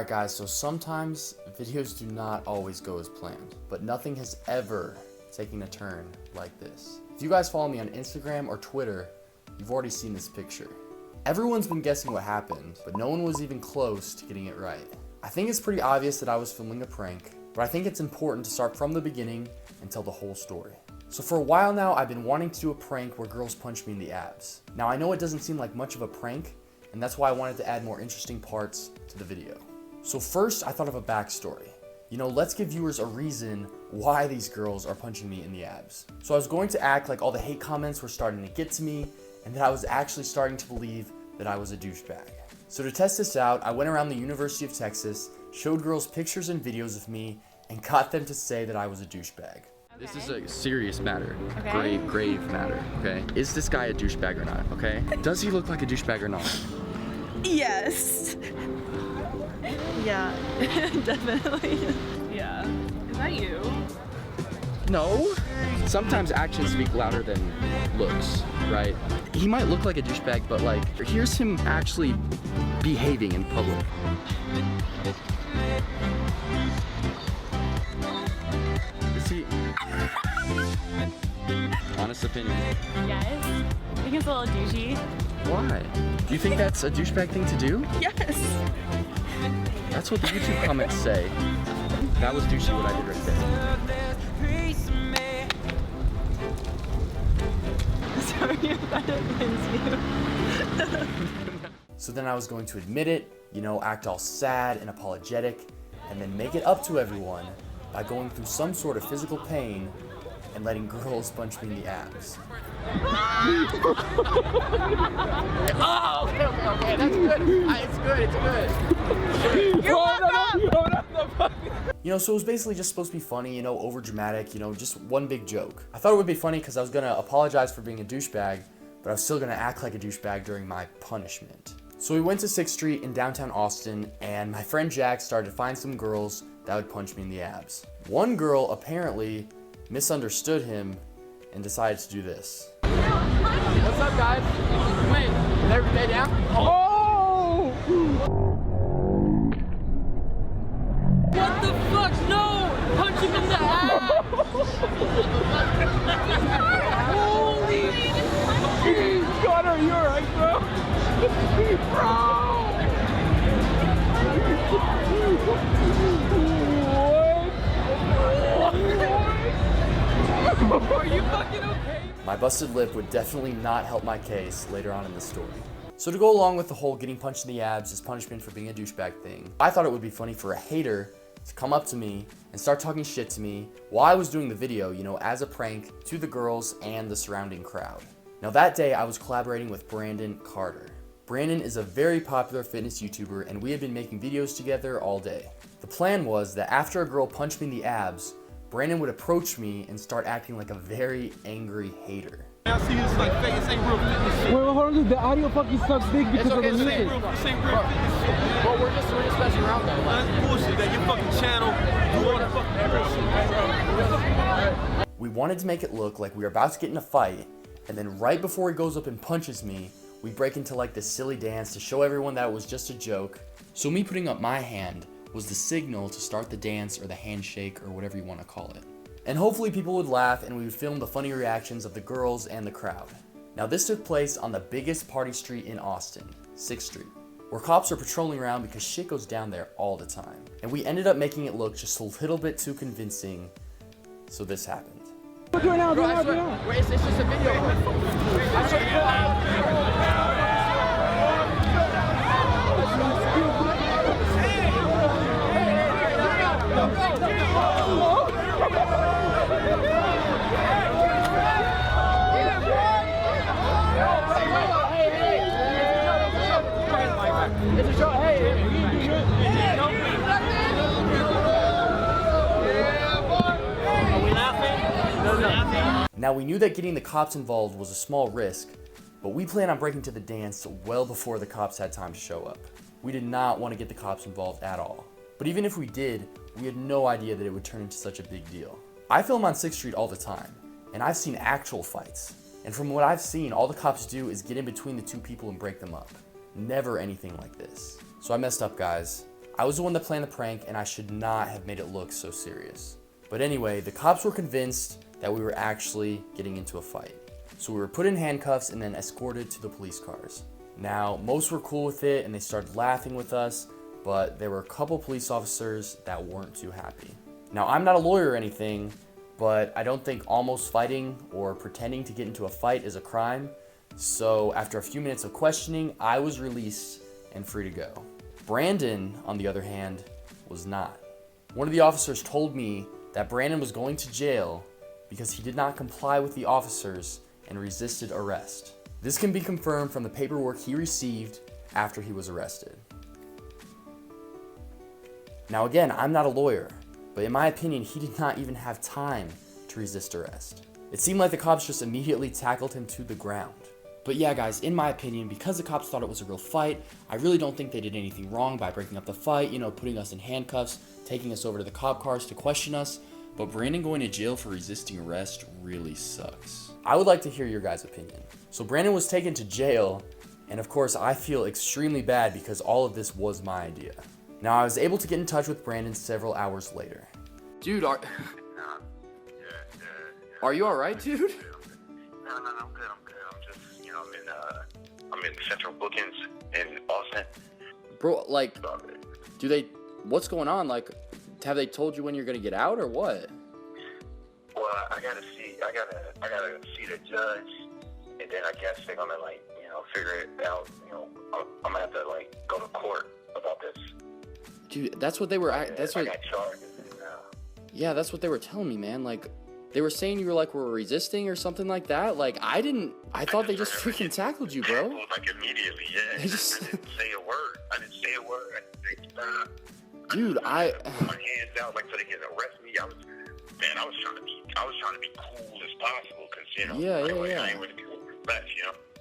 Alright guys, so sometimes videos do not always go as planned, but nothing has ever taken a turn like this. If you guys follow me on Instagram or Twitter, you've already seen this picture. Everyone's been guessing what happened, but no one was even close to getting it right. I think it's pretty obvious that I was filming a prank, but I think it's important to start from the beginning and tell the whole story. So for a while now, I've been wanting to do a prank where girls punch me in the abs. Now I know it doesn't seem like much of a prank, and that's why I wanted to add more interesting parts to the video. So first, I thought of a backstory. You know, let's give viewers a reason why these girls are punching me in the abs. So I was going to act like all the hate comments were starting to get to me, and that I was actually starting to believe that I was a douchebag. So to test this out, I went around the University of Texas, showed girls pictures and videos of me, and got them to say that I was a douchebag. This is a serious matter, grave matter, okay? Is this guy a douchebag or not, okay? Does he look like a douchebag or not? Yes. Yeah, definitely. Yeah. Is that you? No. Sometimes actions speak louder than looks, right? He might look like a douchebag, but like, here's him actually behaving in public. Is he? Honest opinion. Yes. I think it's a little douchey. Why? Do you think that's a douchebag thing to do? Yes. That's what the YouTube comments say. That was douchey what I did right there. Sorry if that offends you. So then I was going to admit it, you know, act all sad and apologetic, and then make it up to everyone by going through some sort of physical pain and letting girls punch me in the abs. Oh, okay, that's good. It's good. You're welcome. You know, so it was basically just supposed to be funny, you know, over dramatic, you know, just one big joke. I thought it would be funny because I was gonna apologize for being a douchebag, but I was still gonna act like a douchebag during my punishment. So we went to 6th Street in downtown Austin, and my friend Jack started to find some girls that would punch me in the abs. One girl apparently misunderstood him and decided to do this. What's up, guys? Wait, is everybody down? Oh! What the fuck? No! Punch him in the ass! Holy shit! Connor, you alright, bro? What? Are you fucking okay? My busted lip would definitely not help my case later on in the story. So to go along with the whole getting punched in the abs as punishment for being a douchebag thing, I thought it would be funny for a hater to come up to me and start talking shit to me while I was doing the video, you know, as a prank to the girls and the surrounding crowd. Now that day I was collaborating with Brandon Carter. Brandon is a very popular fitness YouTuber, and we had been making videos together all day. The plan was that after a girl punched me in the abs, Brandon would approach me and start acting like a very angry hater. I see this like fake, this ain't real fitness shit. Wait, hold on, the audio fucking sucks big because of the This ain't music. real, this ain't real fitness shit. Well, we're just messing around though. That's bullshit that your fucking channel, you all the fucking bullshit. We wanted to make it look like we were about to get in a fight, and then right before he goes up and punches me, we break into like this silly dance to show everyone that it was just a joke. So me putting up my hand was the signal to start the dance or the handshake or whatever you want to call it. And hopefully people would laugh and we would film the funny reactions of the girls and the crowd. Now this took place on the biggest party street in Austin, 6th Street, where cops are patrolling around because shit goes down there all the time. And we ended up making it look just a little bit too convincing, so this happened. Do it now, do it now, do it now. Wait, it's just a video. Now we knew that getting the cops involved was a small risk, but we planned on breaking to the dance well before the cops had time to show up. We did not want to get the cops involved at all. But even if we did, we had no idea that it would turn into such a big deal. I film on 6th Street all the time, and I've seen actual fights. And from what I've seen, all the cops do is get in between the two people and break them up. Never anything like this. So I messed up, guys. I was the one that planned the prank and I should not have made it look so serious. But anyway, the cops were convinced that we were actually getting into a fight. So we were put in handcuffs and then escorted to the police cars. Now, most were cool with it and they started laughing with us, but there were a couple police officers that weren't too happy. Now, I'm not a lawyer or anything, but I don't think almost fighting or pretending to get into a fight is a crime. So after a few minutes of questioning, I was released and free to go. Brandon, on the other hand, was not. One of the officers told me that Brandon was going to jail because he did not comply with the officers and resisted arrest. This can be confirmed from the paperwork he received after he was arrested. Now again, I'm not a lawyer, but in my opinion, he did not even have time to resist arrest. It seemed like the cops just immediately tackled him to the ground. But yeah, guys, in my opinion, because the cops thought it was a real fight, I really don't think they did anything wrong by breaking up the fight, putting us in handcuffs, taking us over to the cop cars to question us. But Brandon going to jail for resisting arrest really sucks. I would like to hear your guys' opinion. So Brandon was taken to jail, and of course I feel extremely bad because all of this was my idea. Now I was able to get in touch with Brandon several hours later. Dude, are you alright, dude? No, I'm good. I'm just, I'm in Central Bookings in Austin. Bro, what's going on? Have they told you when you're gonna get out or what? Well, I gotta see the judge, and then I guess they're gonna figure it out. I'm gonna have to go to court about this. Dude, that's what they were. I got charges now. Yeah, that's what they were telling me, man. They were saying you were resisting or something like that. I thought they just freaking tackled you, bro. Immediately, yeah. I didn't say a word. I didn't say stop. Dude, I put my hands out so they can arrest me. I was trying to be cool as possible because Yeah. I ain't really cool much,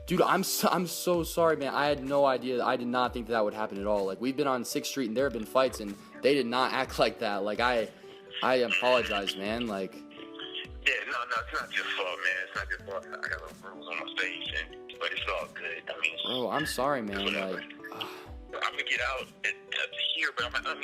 Dude, I'm so sorry, man. I had no idea. I did not think that would happen at all. We've been on 6th Street and there have been fights and they did not act like that. I apologize, man. Yeah, no, it's not your fault, man. It's not your fault. I got a bruise on my face, but it's all good. Bro, I'm sorry, man. I'm gonna get out here, but I'm gonna have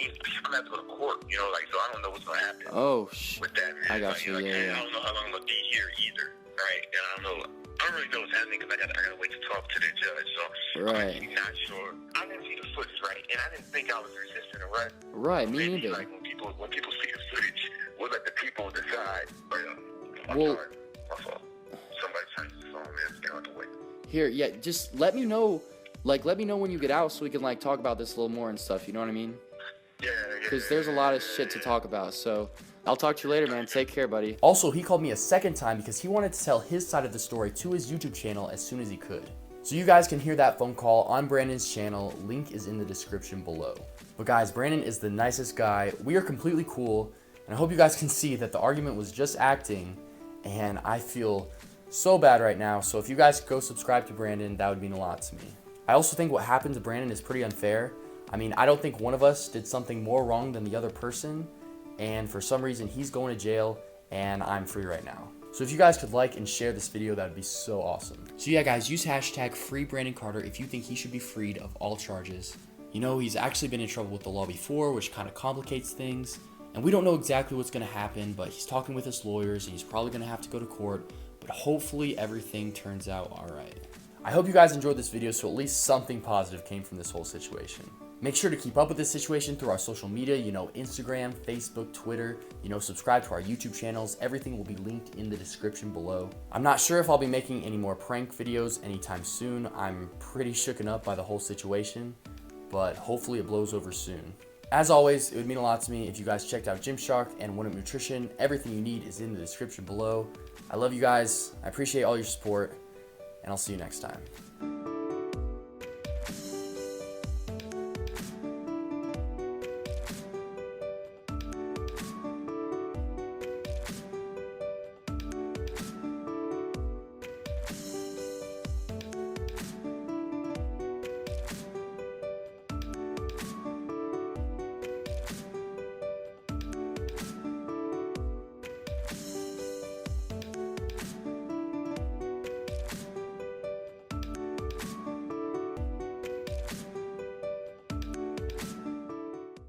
to go to court, so I don't know what's gonna happen. Oh, with that, man. I got you. Yeah. I don't know how long I'm gonna be here either, right? And I don't really know what's happening because I gotta wait to talk to the judge. So right. I'm not sure. I didn't see the footage, right? And I didn't think I was resisting arrest. Right, me neither. When people see the footage, we'll let the people decide. But I'm sorry, my fault. Somebody turns the phone, man. Get out the way. Here, yeah, just let me know. Let me know when you get out so we can talk about this a little more and stuff. You know what I mean? Yeah. Because there's a lot of shit to talk about. So I'll talk to you later, man. Take care, buddy. Also, he called me a second time because he wanted to tell his side of the story to his YouTube channel as soon as he could. So you guys can hear that phone call on Brandon's channel. Link is in the description below. But guys, Brandon is the nicest guy. We are completely cool. And I hope you guys can see that the argument was just acting. And I feel so bad right now. So if you guys could go subscribe to Brandon, that would mean a lot to me. I also think what happened to Brandon is pretty unfair. I don't think one of us did something more wrong than the other person. And for some reason, he's going to jail and I'm free right now. So if you guys could like and share this video, that would be so awesome. So yeah, guys, use hashtag #FreeBrandonCarter if you think he should be freed of all charges. He's actually been in trouble with the law before, which kind of complicates things. And we don't know exactly what's going to happen, but he's talking with his lawyers and he's probably going to have to go to court. But hopefully everything turns out all right. I hope you guys enjoyed this video, so at least something positive came from this whole situation. Make sure to keep up with this situation through our social media, Instagram, Facebook, Twitter, subscribe to our YouTube channels. Everything will be linked in the description below. I'm not sure if I'll be making any more prank videos anytime soon. I'm pretty shooken up by the whole situation, but hopefully it blows over soon. As always, it would mean a lot to me if you guys checked out Gymshark and One Up Nutrition. Everything you need is in the description below. I love you guys. I appreciate all your support. And I'll see you next time.